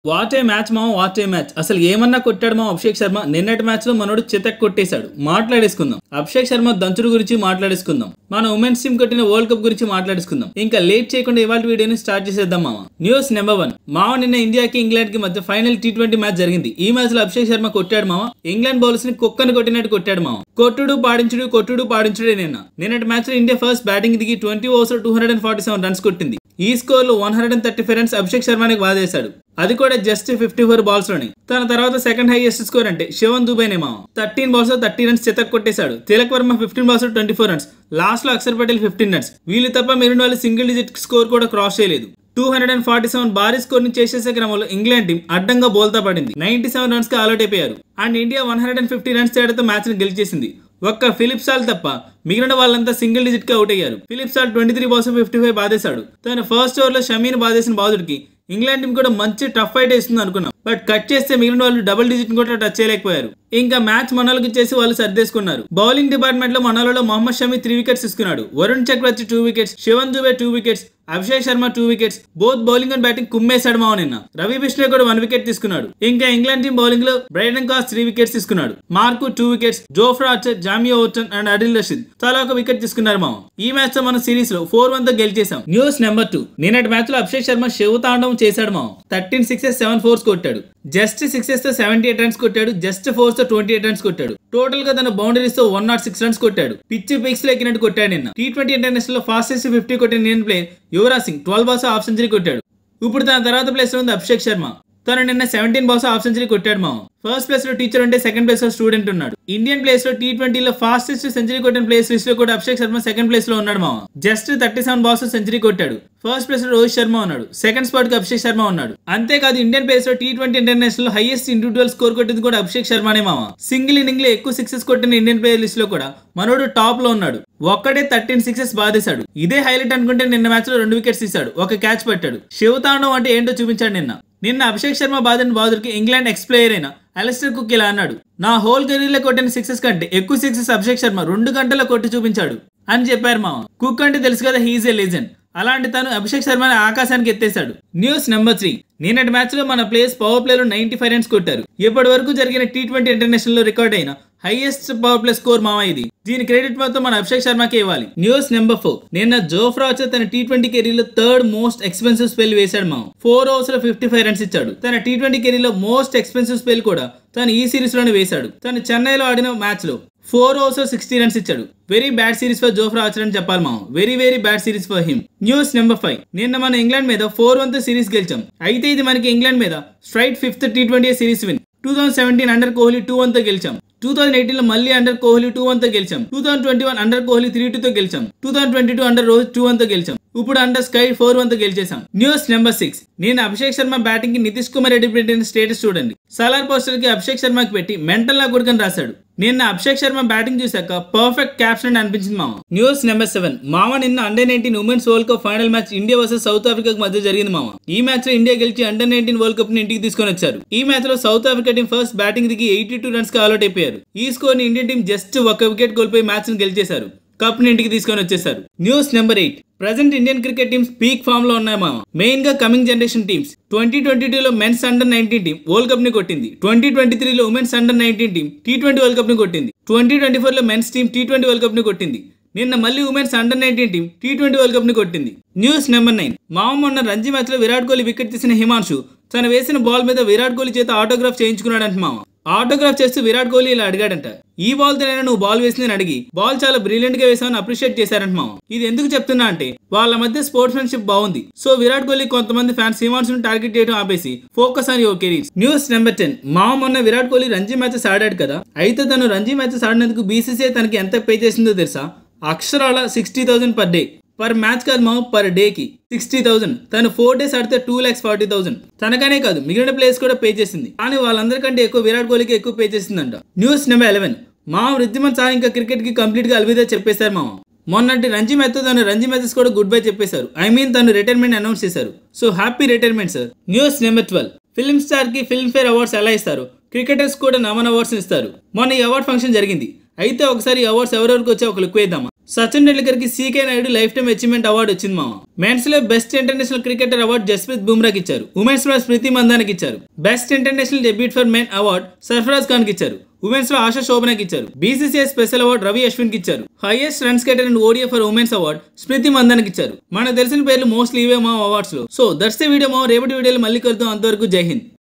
What a match మామ, what a match. అసలు ఏమన్నా కొట్టాడు మా అభిషేక్ శర్మ. నిన్నటి మ్యాచ్ లో మనోడు చితక్ కొట్టేశాడు. మాట్లాడేసుకుందాం. అభిషేక్ శర్మ దంచుడు గురించి మాట్లాడేసుకుందాం. మన ఉమెన్స్ టీమ్ కొట్టిన వరల్డ్ కప్ గురించి మాట్లాడేసుకుందాం. ఇంకా లేట్ చేయకుండా ఇవాళ వీడియోని స్టార్ట్ చేసేద్దాం మామ. News number 1. మామ నిన్న ఇండియాకి ఇంగ్లాండ్ కి మధ్య ఫైనల్ T20 మ్యాచ్ జరిగింది. ఈ మ్యాచ్ లో అభిషేక్ శర్మ కొట్టాడు మామ. ఇంగ్లాండ్ బౌలర్స్ ని కుక్కను కొట్టినట్టు కొట్టాడు మామ. కొట్టుడు పాడించుడే. నిన్నటి మ్యాచ్ లో ఇండియా ఫస్ట్ బ్యాటింగ్ దిగి 20 ఓవర్స్ 247 రన్స్ కొట్టింది. ఈ స్కోర్ లో 135 రన్స్ అభిషేక్ శర్మకి వాదేశాడు. అది కూడా జస్ట్ 54 బాల్స్ లోనే. తన తర్వాత సెకండ్ హైయెస్ట్ స్కోర్ అంటే శివన్ దుబేనే మామ. 13 బాల్స్ లో 30 రన్స్ చితక్ కొట్టేశాడు. Tilak Varma 15 balls 24 runs. Last లో అక్షర్ పటేల్ 15 రన్స్. వీళ్ళు తప్ప మిగిలిన వాళ్ళు సింగిల్ డిజిట్ స్కోర్ కూడా క్రాస్ చేయలేదు. 247 భారీ స్కోర్ ని చేసేసే క్రమంలో ఇంగ్లాండ్ టీం అడ్డంగా బోల్తా పడింది. 97 రన్స్ కి ఆల్అౌట్ అయిపోయారు. అండ్ ఇండియా 150 రన్స్ తేడాతో మ్యాచ్ ని గెలిచేసింది. ఒక్క ఫిలిప్ సాల్ట్ తప్ప మిగిలిన వాళ్ళంతా సింగిల్ డిజిట్ కి అవుట్ అయ్యారు. ఫిలిప్ సాల్ట్ 23 బాల్స్ 55 బాధేశాడు. తన ఫస్ట్ ఓవర్ లో షమీని బాధేసిన బాదుడికి ఇంగ్లాండ్ టీం కూడా మంచి టఫ్ ఫైట్ ఇస్తుంది అనుకున్నాం. బట్ కట్ చేస్తే మిగిలిన వాళ్ళు డబుల్ డిజిట్ కూడా టచ్ చేయలేకపోయారు. ఇంకా మ్యాచ్ మనోళ్ళకి చేసి వాళ్ళు సర్దేసుకున్నారు. బౌలింగ్ డిపార్ట్మెంట్ లో మనోళ్ళలో మొహమ్మద్ షమి 3 వికెట్స్ తీసుకున్నాడు. Varun Chakravarthy 2 wickets, Shivam Dube 2 wickets, Abhishek Sharma 2 wickets. Both bowling and batting కుమ్మేశాడు మావ నిన్న. రవి బిష్ణోయ్ కూడా 1 వికెట్ తీసుకున్నాడు. ఇంకా ఇంగ్లాండ్ టీం బౌలింగ్ లో బ్రైడన్ కాస్ 3 వికెట్స్ తీసుకున్నాడు. Mark 2 wickets, Jofra Archer, Jamie Overton and Adil Rashid తలా 1 వికెట్ తీసుకున్నారు మావ. ఈ మ్యాచ్ తో మనం సిరీస్ లో 4-1 తో గెలిచేసాం. News number 2. నిన్నటి మ్యాచ్ లో అభిషేక్ శర్మ శివతాండవం చేశాడు మావ. 13 సిక్సెస్ 7 ఫోర్స్ కొట్టాడు. జస్ట్ సిక్సెస్ తో 78 రన్స్ కొట్టాడు. జస్ట్ ఫోర్స్ తో 28 రన్స్ కొట్టాడు. టోటల్ గా తన బౌండరీస్ తో 106 రన్స్ కొట్టాడు. పిచ్ పిక్స్ లో ఎక్కినట్టు కొట్టాడు నిన్న. T20 ఇంటర్నేషనల్ లో ఫాస్టెస్ట్ 50 కొట్టిన Indian player Yuvraj Singh 12 balls half century కొట్టాడు. ఇప్పుడు తన తర్వాత ప్లేస్ లో ఉంది అభిషేక్ శర్మ. తను నిన్న 17 బాల్స్ హాఫ్ సెంచరీ కొట్టాడు మామ. ఫస్ట్ ప్లేస్ లో టీచర్ ఉంటే సెకండ్ ప్లేస్ లో స్టూడెంట్ ఉన్నాడు. ఇండియన్ ప్లేస్ లో T20 లో ఫాస్టెస్ట్ సెంచరీ కొట్టిన ప్లేయర్స్ లిస్ట్ లో కూడా అభిషేక్ శర్మ సెకండ్ ప్లేస్ లో ఉన్నాడు మామ. జస్ట్ 37 బాల్స్ సెంచరీ కొట్టాడు. ఫస్ట్ ప్లేస్ లో రోహిత్ శర్మ ఉన్నాడు. సెకండ్ స్పాట్ కి అభిషేక్ శర్మ ఉన్నాడు. అంతేకాదు ఇండియన్ ప్లేస్ లో T20 ఇంటర్నేషనల్ లో హైయెస్ట్ ఇండివిజువల్ స్కోర్ కొట్టింది కూడా అభిషేక్ శర్మనే మామ. సింగిల్ ఇన్నింగ్ లో ఎక్కువ సిక్సెస్ కొట్టిన ఇండియన్ ప్లేయర్ లిస్ట్ లో కూడా మనోడు టాప్ లో ఉన్నాడు. ఒక్కడే 13 సిక్సెస్ బాధేశాడు. ఇదే హైలైట్ అనుకుంటే నిన్న మ్యాచ్ లో 2 వికెట్స్ తీశాడు. 1 క్యాచ్ పట్టాడు. శివతాండవం అంటే ఏంటో చూపించాడు నిన్న అభిషేక్ శర్మ బాధిన బాదుడికి ఇంగ్లాండ్ ఎక్స్ ప్లేయర్ అయిన అలెస్టర్ కుక్ ఇలా అన్నాడు, నా హోల్ కెరీర్ లో కొట్టిన సిక్సెస్ కంటే ఎక్కువ సిక్సెస్ అభిషేక్ శర్మ 2 గంటల్లో కొట్టి చూపించాడు అని చెప్పారు మామ. కుక్ అంటే తెలుసు కదా, హీఈస్ ఏ లెజెండ్. అలాంటి తను అభిషేక్ శర్మని ఆకాశానికి ఎత్తేశాడు. News number 3. నిన్నటి మ్యాచ్ లో మన ప్లేయర్స్ పవర్ ప్లే లో 95 రన్స్ కొట్టారు. ఇప్పటి వరకు జరిగిన T20 ఇంటర్నేషనల్ లో రికార్డ్ అయిన హైయెస్ట్ పవర్ ప్లే స్కోర్ మామ ఇది. దీని క్రెడిట్ మొత్తం మన అభిషేక్ శర్మకి ఇవ్వాలి. News number 4. నిన్న జోఫ్రా ఆర్చర్ తన T20 కెరీర్ లో 3rd మోస్ట్ ఎక్స్పెన్సివ్ స్పెల్ వేశాడు మామ. 4 ఓవర్స్ లో 55 రన్స్ ఇచ్చాడు. తన T20 కెరీర్ లో మోస్ట్ ఎక్స్పెన్సివ్ స్పెల్ కూడా తను ఈ సిరీస్ లోనే వేశాడు. తను చెన్నైలో ఆడిన మ్యాచ్ లో 4 ఓవర్స్ 60 రన్స్ ఇచ్చాడు. Very bad series for Jofra Archer అని చెప్పాలి మామ. Very bad series for him. News number 5. నిన్న మన ఇంగ్లాండ్ మీద 4-1 సిరీస్ గెలిచాం. అయితే ఇది మనకి ఇంగ్లాండ్ మీద straight 5th T20 series win. 2017 under Kohli 2-1 తో గెలిచాం. 2018 లో మళ్ళీ అండర్ కోహ్లీ 2-1 తో గెలిచాం. 2021 అండర్ కోహ్లీ 3-2 తో గెలిచాం. 2022 అండర్ రోహిత్ 2-1 తో గెలిచాం. ఇప్పుడు అండర్ స్కై 4-1 తో గెలిచేసాం. News number 6. నేను అభిషేక్ శర్మ బ్యాటింగ్ కి నితీష్ కుమార్ రెడ్డి పెట్టిన స్టేటస్ చూడండి. సలార్ పోస్టర్ కి అభిషేక్ శర్మకి పెట్టి మెంటల్ లా కొడుకని రాశాడు. నిన్న అభిషేక్ శర్మ బ్యాటింగ్ చూసాక పర్ఫెక్ట్ క్యాప్షన్ అనిపించింది మామ. News number 7. మామ నిన్న under-19 women's world cup final match India versus south Africa మధ్య జరిగింది మామ. ఈ మ్యాచ్ లో ఇండియా గెలిచి అండర్-19 వరల్డ్ కప్ ని ఇంటికి తీసుకొని వచ్చారు. ఈ మ్యాచ్ లో South Africa team first batting దిగి 82 రన్స్ కి ఆల్అౌట్ అయిపోయారు. ఈ స్కోర్ ని ఇండియన్ టీం జస్ట్ 1 వికెట్ కోల్పోయి మ్యాచ్ ని గెలిచేశారు. కప్ ని ఇంటికి తీసుకొని వచ్చేసారు. News number 8. Present Indian cricket teams peak form లో ఉన్నాయి మామ. మెయిన్ గా కమింగ్ జనరేషన్ టీమ్స్. 2022 లో men's under team world cup ని కొట్టింది. 2023 లో women's under team T20 world cup ని కొట్టింది. 2024 లో men's team T20 world cup ని కొట్టింది. నిన్న మళ్ళీ women's under team T20 world cup ని కొట్టింది. News number 9. మామ మొన్న రంజీ మ్యాచ్ లో విరాట్ కోహ్లీ వికెట్ తీసిన హిమాన్షు తను వేసిన బాల్ మీద విరాట్ కోహ్లీ చేత ఆటోగ్రాఫ్ చేయించుకున్నాడంట మామ. ఆటోగ్రాఫ్ చేస్తూ విరాట్ కోహ్లీ ఇలా అడిగాడంట, ఈ బాల్ తో నువ్వు బాల్ వేసిందని అడిగి బాల్ చాలా బ్రిలియంట్ గా వేసావని అప్రిషియేట్ చేశారంట మామ. ఇది ఎందుకు చెప్తున్నా అంటే వాళ్ళ మధ్య స్పోర్ట్స్ ఫ్రెండ్షిప్ బాగుంది. సో విరాట్ కోహ్లీ కొంతమంది ఫ్యాన్స్ హిమాన్షు టార్గెట్ చేయడం ఆపేసి focus on your career. News number 10. మామ మొన్న విరాట్ కోహ్లీ రంజీ మ్యాచెస్ ఆడాడు కదా. అయితే తను రంజీ మ్యాచెస్ ఆడినందుకు BCCI తనకి ఎంత పే చేసిందో తెలుసా? అక్షరాల 60,000 పర్ డే. పర్ మ్యాచ్ కాదు మామ, పర్ డే కి 60,000. తను 4 డేస్ ఆడితే 2,40,000. తనకనే కాదు మిగిలిన ప్లేయర్స్ కూడా పే చేసింది. కానీ వాళ్ళందరికంటే ఎక్కువ విరాట్ కోహ్లీకి ఎక్కువ పే చేసిందంట. News number 11. మామ వృద్ధిమన్ సార్ ఇంకా క్రికెట్ కి కంప్లీట్ గా అల్విదా చెప్పేశారు మామ. మొన్నటి రంజీ మ్యాచ్ తో తను రంజీ మ్యాచెస్ కూడా గుడ్ బై చెప్పేశారు. తను రిటైర్మెంట్ అనౌన్స్ చేశారు. So happy retirement sir. News number 12. Film star కి ఫిల్మ్ ఫేర్ అవార్డ్స్ ఎలా ఇస్తారు, క్రికెటర్స్ కూడా నమన్ అవార్డ్స్ ఇస్తారు. మొన్న ఈ అవార్డ్ ఫంక్షన్ జరిగింది. అయితే ఒకసారి అవార్డ్స్ ఎవరెవరికి వచ్చా ఒక లుక్ వేద్దామా. సచిన్ టెండూల్కర్ కి C K Nayudu lifetime achievement award వచ్చింది మామ. మెన్స్ లో best international cricketer award Jasprit బుమ్రాకి ఇచ్చారు. ఉమెన్స్ లో స్మృతి మందానికి ఇచ్చారు. Best international debut for men award Sarfaraz Khan కి ఇచ్చారు. ఉమెన్స్ లో ఆశా శోభనాకి ఇచ్చారు. BCCI special award Ravi Ashwin కి ఇచ్చారు. Highest runs getter and ODI for women's award Smriti మందానికి ఇచ్చారు. మనకు తెలిసిన పేర్లు మోస్ట్లీ ఇవే మా అవార్డ్స్ లో. సో దట్స్ ద వీడియో మా. రేపటి వీడియోలో మళ్ళీ కలుద్దాం. అంతవరకు జై హింద్.